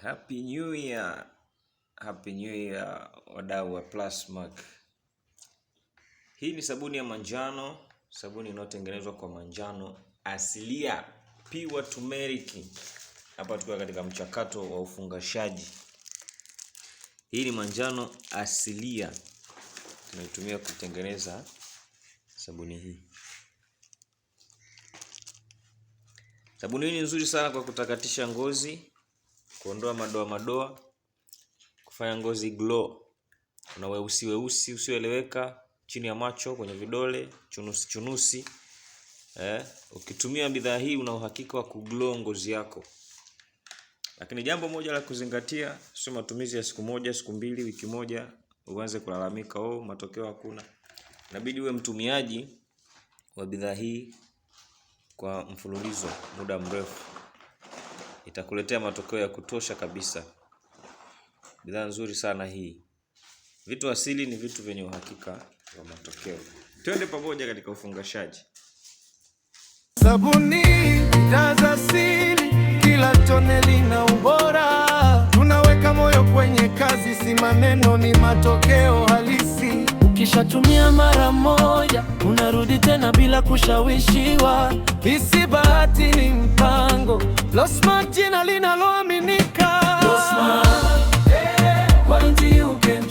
Happy New Year. Happy New Year wadau wa Plasmark. Hii ni sabuni ya manjano, sabuni inayotengenezwa kwa manjano asilia, pure turmeric. Hapa tuko katika mchakato wa ufungashaji. Hii ni manjano asilia. Tunaitumia kutengeneza sabuni hii. Sabuni hii ni nzuri sana kwa kutakatisha ngozi, kuondoa madoa, kufanya ngozi glow. Kuna weusi usioeleweka chini ya macho, kwenye vidole, chunusi. Ukitumia bidhaa hii una uhakika wa kuglow ngozi yako. Lakini jambo moja la kuzingatia, sio matumizi ya siku moja, siku mbili, wiki moja uanze kulalamika matokeo hakuna. Inabidi uwe mtumiaji wa bidhaa hii kwa mfululizo muda mrefu. Itakuletea matokeo ya kutosha kabisa. Bidhaa nzuri sana hii. Vitu asili ni vitu vyenye uhakika wa matokeo. Twende pamoja katika ufungashaji. Sabuni jaza asili, kila tone lina ubora. Tunaweka moyo kwenye kazi, si maneno, ni matokeo halisi. Ukishatumia mara moja, unarudi tena bila kushawishiwa. Hisi bahati ni mpango. Plasmark, jina linaloaminika. Plasmark, quality you can